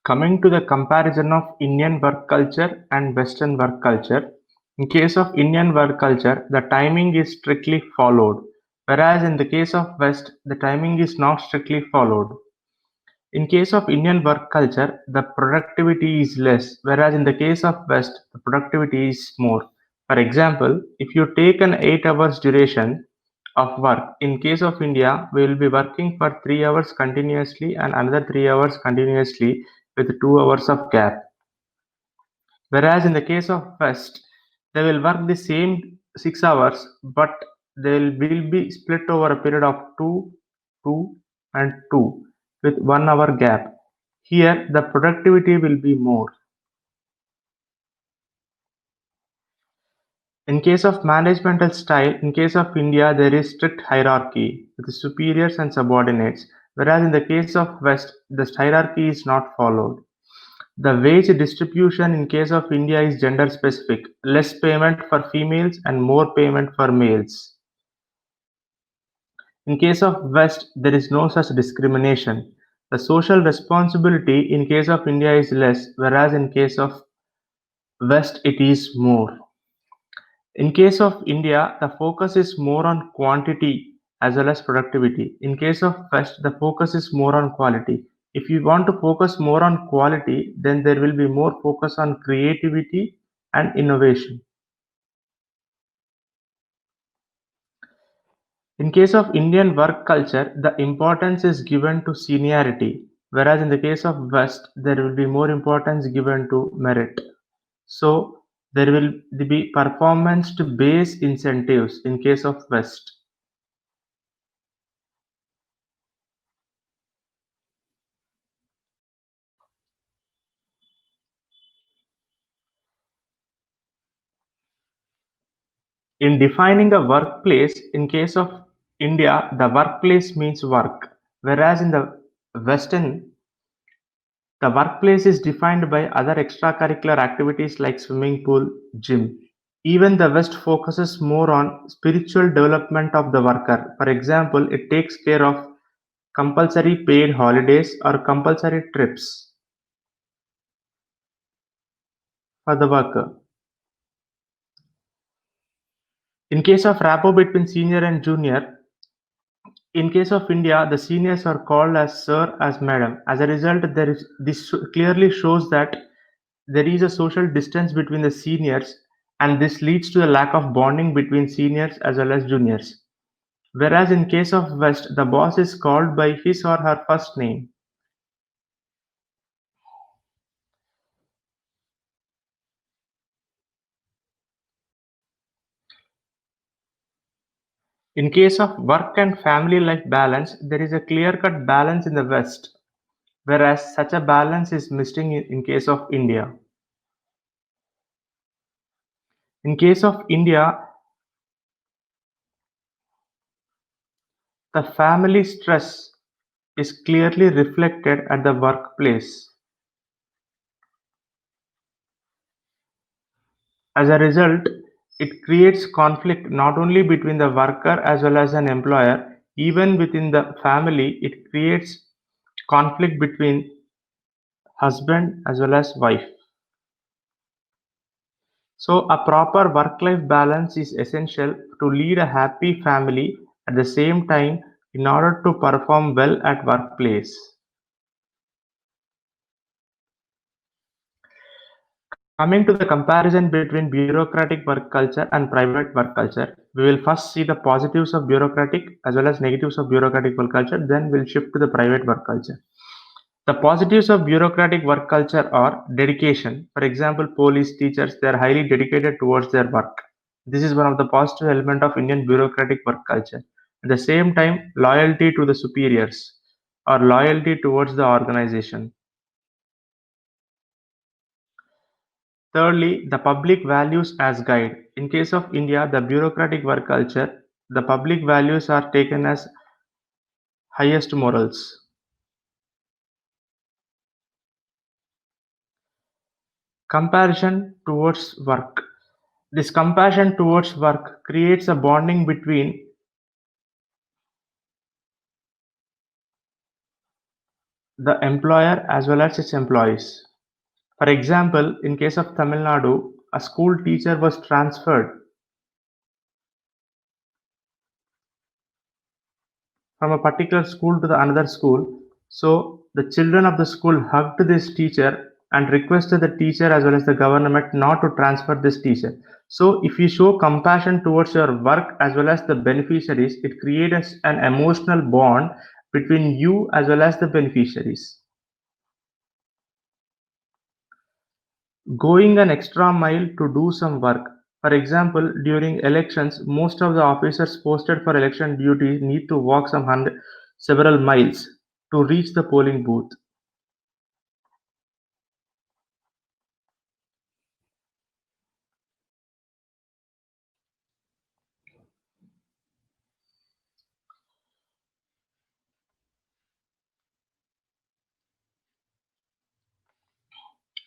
Coming to the comparison of Indian work culture and Western work culture, in case of Indian work culture, the timing is strictly followed, whereas in the case of West, the timing is not strictly followed. In case of Indian work culture, the productivity is less, whereas in the case of West, the productivity is more. For example, if you take an 8 hours duration of work, in case of India, we will be working for 3 hours continuously and another 3 hours continuously with 2 hours of gap. Whereas in the case of West, they will work the same 6 hours, but they will be split over a period of 2, 2, and 2 with 1 hour gap. Here, the productivity will be more. In case of managemental style, in case of India, there is strict hierarchy with superiors and subordinates, whereas in the case of West, the hierarchy is not followed. The wage distribution in case of India is gender specific, less payment for females and more payment for males. In case of West, there is no such discrimination. The social responsibility in case of India is less, whereas in case of West, it is more. In case of India, the focus is more on quantity as well as productivity. In case of West, the focus is more on quality. If you want to focus more on quality, then there will be more focus on creativity and innovation. In case of Indian work culture, the importance is given to seniority, whereas in the case of West, there will be more importance given to merit. So there will be performance-based incentives in case of West. In defining a workplace, in case of India, the workplace means work, whereas in the Western, the workplace is defined by other extracurricular activities like swimming pool, gym. Even the West focuses more on spiritual development of the worker. For example, it takes care of compulsory paid holidays or compulsory trips for the worker. In case of rapport between senior and junior, in case of India, the seniors are called as sir, as madam. As a result, this clearly shows that there is a social distance between the seniors, and this leads to a lack of bonding between seniors as well as juniors. Whereas in case of West, the boss is called by his or her first name. In case of work and family life balance, there is a clear-cut balance in the West, whereas such a balance is missing in case of India. In case of India, the family stress is clearly reflected at the workplace. As a result, it creates conflict not only between the worker as well as an employer, even within the family, it creates conflict between husband as well as wife. So, a proper work life balance is essential to lead a happy family at the same time in order to perform well at workplace. Coming to the comparison between bureaucratic work culture and private work culture, we will first see the positives of bureaucratic as well as negatives of bureaucratic work culture, then we'll shift to the private work culture. The positives of bureaucratic work culture are dedication. For example, police, teachers, they are highly dedicated towards their work. This is one of the positive element of Indian bureaucratic work culture. At the same time, loyalty to the superiors or loyalty towards the organization. Thirdly, the public values as guide. In case of India, the bureaucratic work culture, the public values are taken as highest morals. Compassion towards work. This compassion towards work creates a bonding between the employer as well as its employees. For example, in case of Tamil Nadu, a school teacher was transferred from a particular school to the another school. So the children of the school hugged this teacher and requested the teacher as well as the government not to transfer this teacher. So if you show compassion towards your work as well as the beneficiaries, it creates an emotional bond between you as well as the beneficiaries. Going an extra mile to do some work. For example, during elections, most of the officers posted for election duty need to walk several miles to reach the polling booth.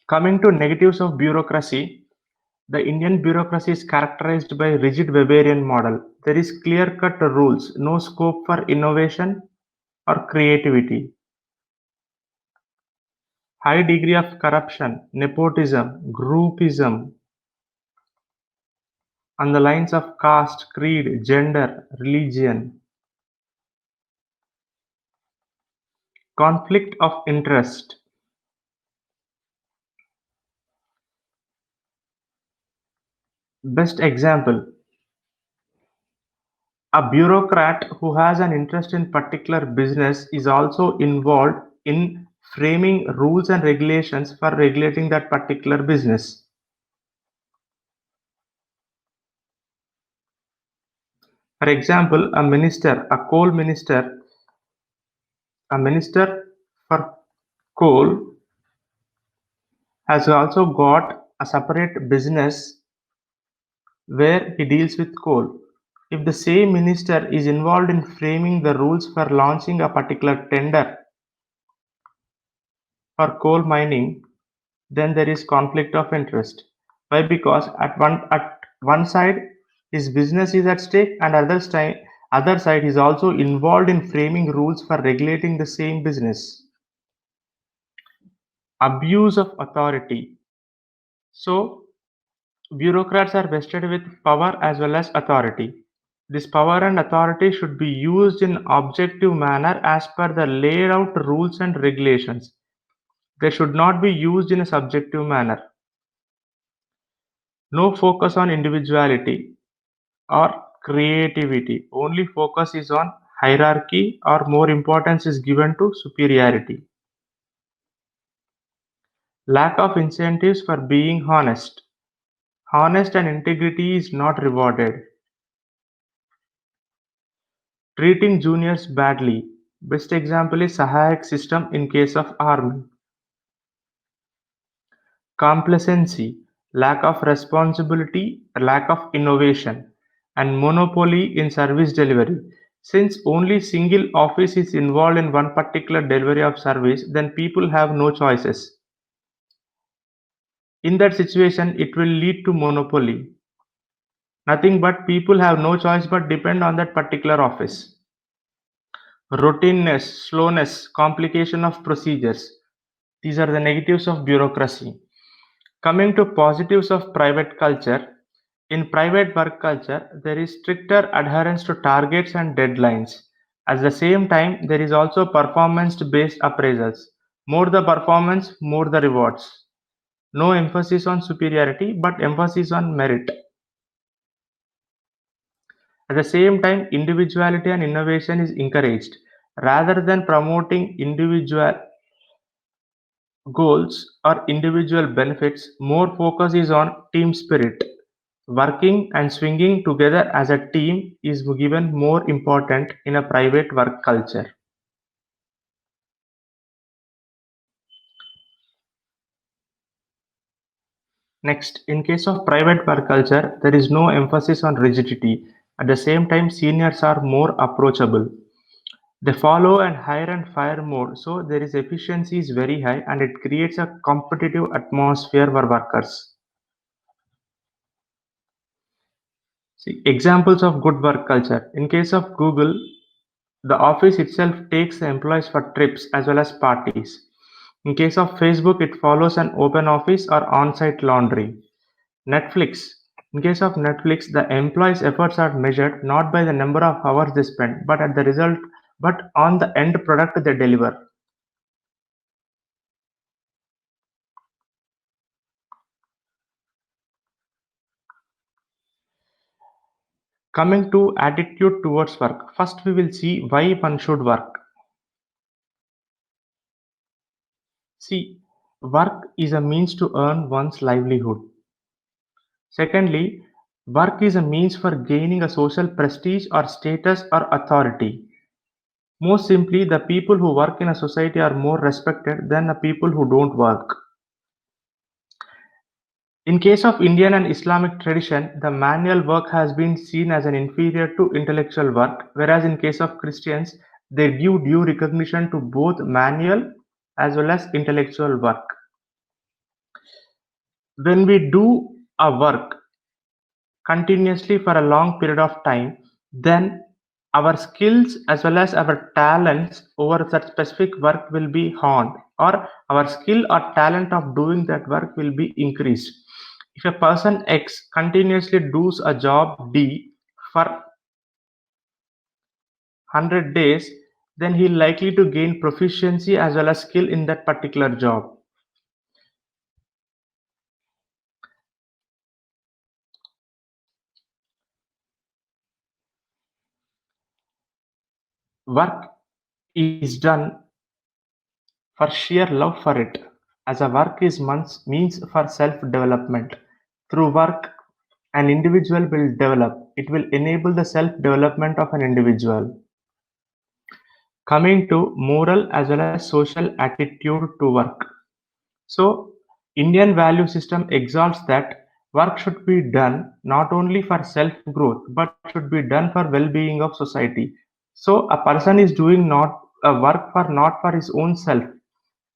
Coming to negatives of bureaucracy, the Indian bureaucracy is characterized by a rigid Weberian model. There is clear-cut rules, no scope for innovation or creativity. High degree of corruption, nepotism, groupism, on the lines of caste, creed, gender, religion. Conflict of interest. Best example, a bureaucrat who has an interest in particular business is also involved in framing rules and regulations for regulating that particular business. For example, a minister for coal has also got a separate business where he deals with coal. If the same minister is involved in framing the rules for launching a particular tender for coal mining, then there is conflict of interest. Why? Because at one side his business is at stake, and other side is also involved in framing rules for regulating the same business. Abuse of authority. So bureaucrats are vested with power as well as authority. This power and authority should be used in objective manner as per the laid out rules and regulations. They should not be used in a subjective manner. No focus on individuality or creativity. Only focus is on hierarchy, or more importance is given to superiority. Lack of incentives for being honest. Honest and integrity is not rewarded. Treating juniors badly. Best example is Sahayak system in case of army. Complacency, lack of responsibility, lack of innovation, and monopoly in service delivery. Since only single office is involved in one particular delivery of service, then people have no choices. In that situation, it will lead to monopoly. Nothing but people have no choice but depend on that particular office. Routineness, slowness, complication of procedures. These are the negatives of bureaucracy. Coming to positives of private culture, in private work culture, there is stricter adherence to targets and deadlines. At the same time, there is also performance-based appraisals. More the performance, more the rewards. No emphasis on superiority, but emphasis on merit. At the same time, individuality and innovation is encouraged. Rather than promoting individual goals or individual benefits, more focus is on team spirit. Working and swinging together as a team is given more important in a private work culture. Next, in case of private work culture, there is no emphasis on rigidity. At the same time, seniors are more approachable. They follow and hire and fire more, so there is efficiency is very high and it creates a competitive atmosphere for workers. See, examples of good work culture. In case of Google, The office itself takes the employees for trips as well as parties. In case of Facebook, it follows an open office or on-site laundry. Netflix. In case of Netflix, the employees' efforts are measured not by the number of hours they spend, but at the result, but on the end product they deliver. Coming to attitude towards work, first we will see why one should work. See, work is a means to earn one's livelihood. Secondly, work is a means for gaining a social prestige or status or authority. Most simply, the people who work in a society are more respected than the people who don't work. In case of Indian and Islamic tradition, the manual work has been seen as an inferior to intellectual work, whereas in case of Christians, they give due recognition to both manual as well as intellectual work. When we do a work continuously for a long period of time, then our skills as well as our talents over that specific work will be honed, or our skill or talent of doing that work will be increased. If a person X continuously does a job D for 100 days, then he likely to gain proficiency as well as skill in that particular job. Work is done for sheer love for it, as a work is means for self-development. Through work, an individual will develop. It will enable the self-development of an individual. Coming to moral as well as social attitude to work. So, Indian value system exalts that work should be done not only for self-growth, but should be done for well-being of society. So, a person is doing not a work for not for his own self,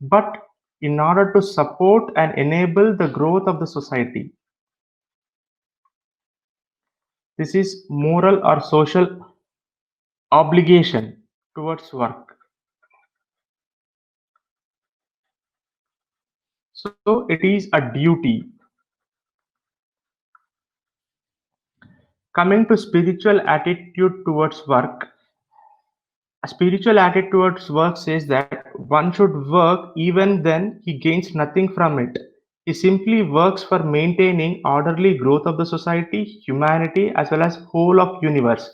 but in order to support and enable the growth of the society. This is moral or social obligation towards work. So it is a duty. Coming to spiritual attitude towards work, a spiritual attitude towards work says that one should work even then he gains nothing from it. He simply works for maintaining orderly growth of the society, humanity, as well as whole of universe.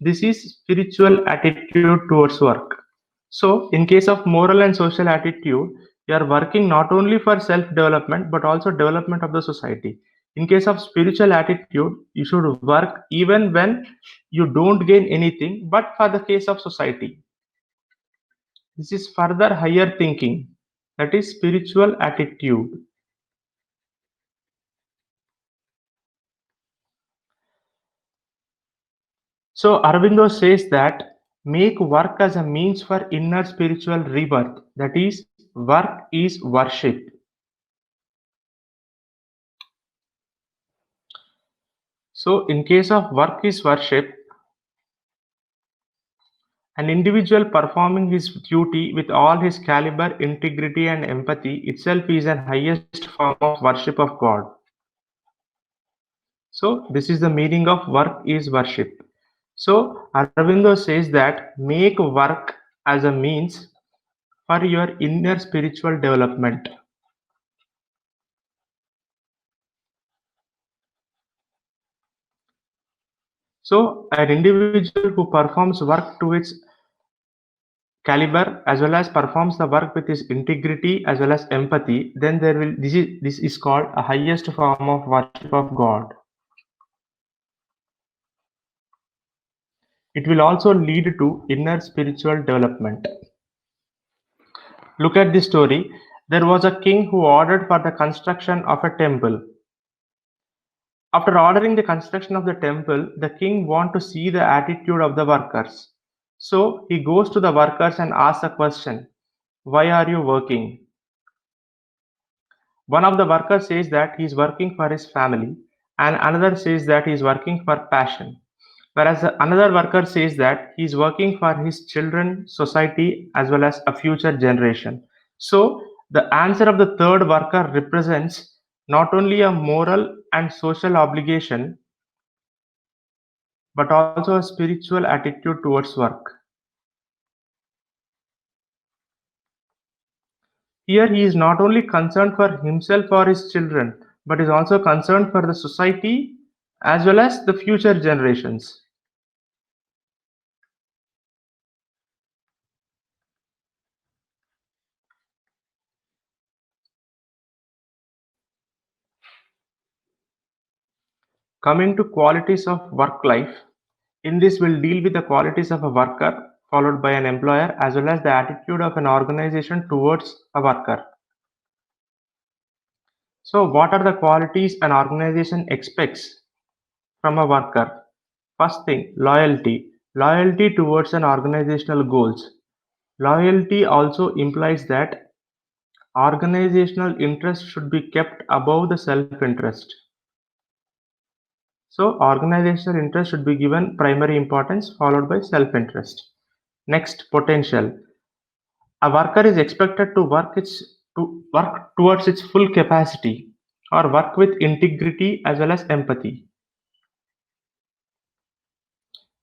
This is spiritual attitude towards work. So, in case of moral and social attitude, you are working not only for self-development but also development of the society. In case of spiritual attitude, you should work even when you don't gain anything, but for the case of society. This is further higher thinking, that is spiritual attitude. So Aurobindo says that make work as a means for inner spiritual rebirth. That is, work is worship. So in case of work is worship, an individual performing his duty with all his caliber, integrity, and empathy itself is an highest form of worship of God. So this is the meaning of work is worship. So Aurobindo says that make work as a means for your inner spiritual development. So an individual who performs work to its caliber as well as performs the work with his integrity as well as empathy, then there will this is called a highest form of worship of God. It will also lead to inner spiritual development. Look at this story. There was a king who ordered for the construction of a temple. After ordering the construction of the temple, the king wants to see the attitude of the workers. So he goes to the workers and asks a question: why are you working? One of the workers says that he is working for his family, and another says that he is working for passion. Whereas another worker says that he is working for his children, society, as well as a future generation. So the answer of the third worker represents not only a moral and social obligation, but also a spiritual attitude towards work. Here he is not only concerned for himself or his children, but is also concerned for the society as well as the future generations. Coming to qualities of work life, in this we'll deal with the qualities of a worker followed by an employer as well as the attitude of an organization towards a worker. So what are the qualities an organization expects from a worker? First thing, loyalty. Loyalty towards an organizational goals. Loyalty also implies that organizational interest should be kept above the self-interest. So organizational interest should be given primary importance followed by self-interest. Next, potential. A worker is expected to work towards its full capacity or work with integrity as well as empathy.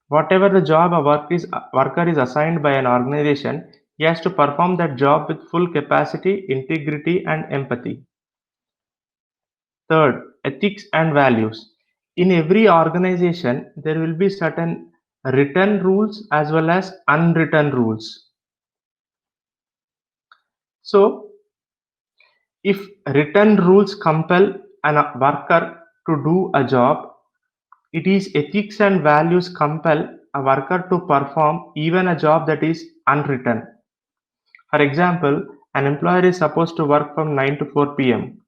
Whatever the job a worker is assigned by an organization, he has to perform that job with full capacity, integrity, and empathy. Third, ethics and values. In every organization, there will be certain written rules as well as unwritten rules. So, if written rules compel a worker to do a job, it is ethics and values compel a worker to perform even a job that is unwritten. For example, an employer is supposed to work from 9 to 4 p.m.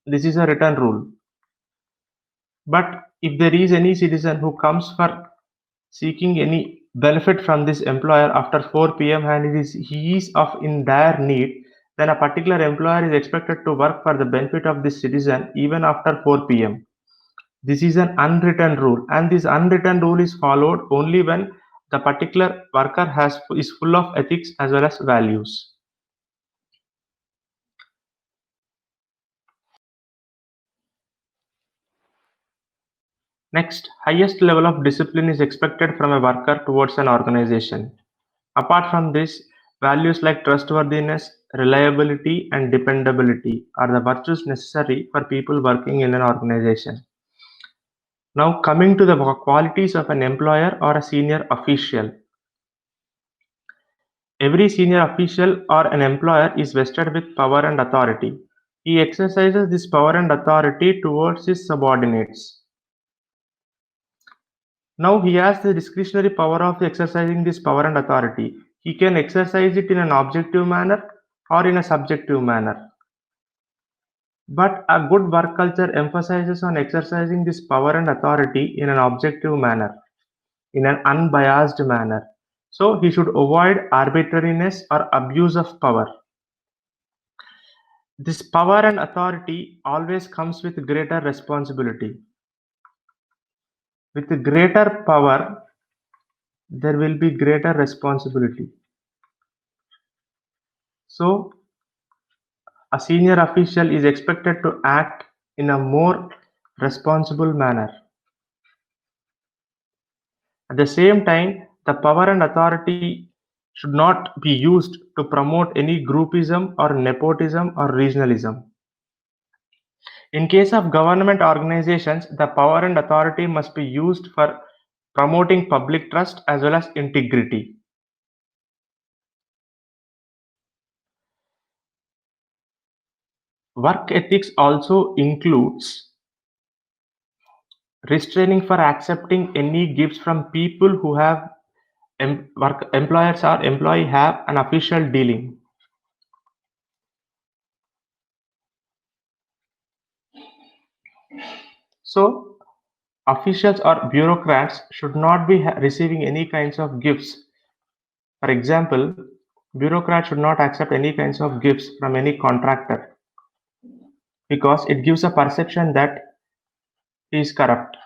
This is a written rule. But if there is any citizen who comes for seeking any benefit from this employer after 4 p.m. and he is of in dire need, then a particular employer is expected to work for the benefit of this citizen even after 4 p.m. This is an unwritten rule, and this unwritten rule is followed only when the particular worker is full of ethics as well as values. Next, highest level of discipline is expected from a worker towards an organization. Apart from this, values like trustworthiness, reliability, and dependability are the virtues necessary for people working in an organization. Now, coming to the qualities of an employer or a senior official. Every senior official or an employer is vested with power and authority. He exercises this power and authority towards his subordinates. Now he has the discretionary power of exercising this power and authority. He can exercise it in an objective manner or in a subjective manner. But a good work culture emphasizes on exercising this power and authority in an objective manner, in an unbiased manner. So he should avoid arbitrariness or abuse of power. This power and authority always comes with greater responsibility. With greater power, there will be greater responsibility. So, a senior official is expected to act in a more responsible manner. At the same time, the power and authority should not be used to promote any groupism or nepotism or regionalism. In case of government organizations, the power and authority must be used for promoting public trust as well as integrity. Work ethics also includes restraining for accepting any gifts from people who have employers or employee have an official dealing. So officials or bureaucrats should not be receiving any kinds of gifts. For example, bureaucrats should not accept any kinds of gifts from any contractor because it gives a perception that he is corrupt.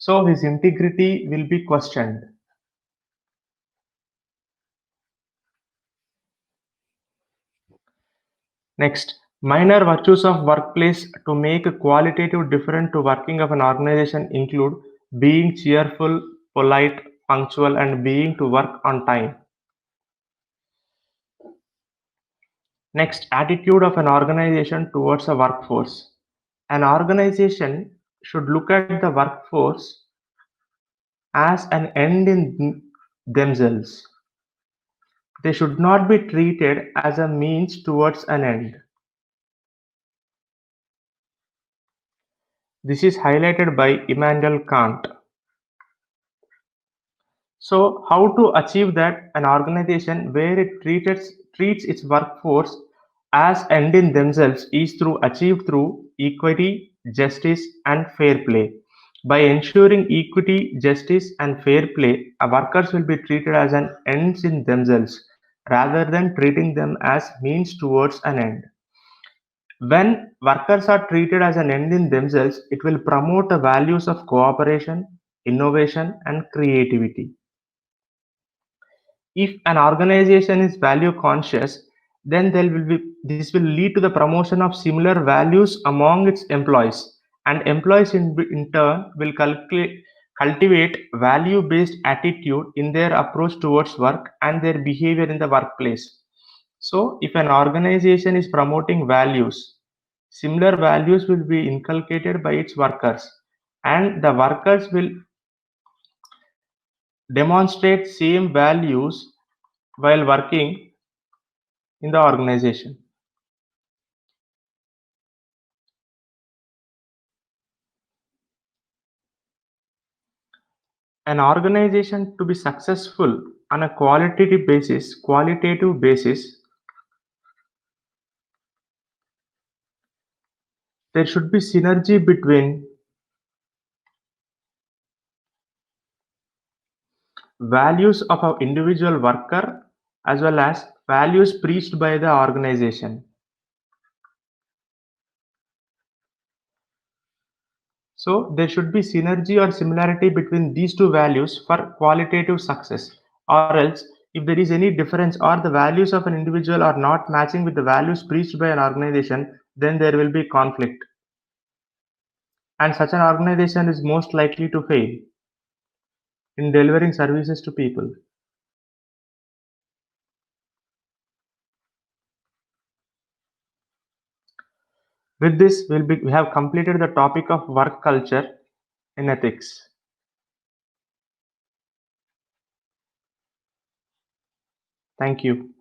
So his integrity will be questioned. Next, minor virtues of workplace to make a qualitative difference to working of an organization include being cheerful, polite, punctual, and being to work on time. Next, attitude of an organization towards a workforce. An organization should look at the workforce as an end in themselves. They should not be treated as a means towards an end. This is highlighted by Immanuel Kant. So, how to achieve that? An organization where it treats its workforce as end in themselves is achieved through equity, justice, and fair play. By ensuring equity, justice, and fair play, workers will be treated as an ends in themselves rather than treating them as means towards an end. When workers are treated as an end in themselves, it will promote the values of cooperation, innovation, and creativity. If an organization is value conscious, then this will lead to the promotion of similar values among its employees, and employees in turn will cultivate value based attitude in their approach towards work and their behavior in the workplace. So if an organization is promoting values, similar values will be inculcated by its workers, and the workers will demonstrate same values while working in the organization. An organization to be successful on a qualitative basis, there should be synergy between values of an individual worker as well as values preached by the organization. So there should be synergy or similarity between these two values for qualitative success, or else if there is any difference or the values of an individual are not matching with the values preached by an organization, then there will be conflict, and such an organization is most likely to fail in delivering services to people. With this, we have completed the topic of work culture in ethics. Thank you.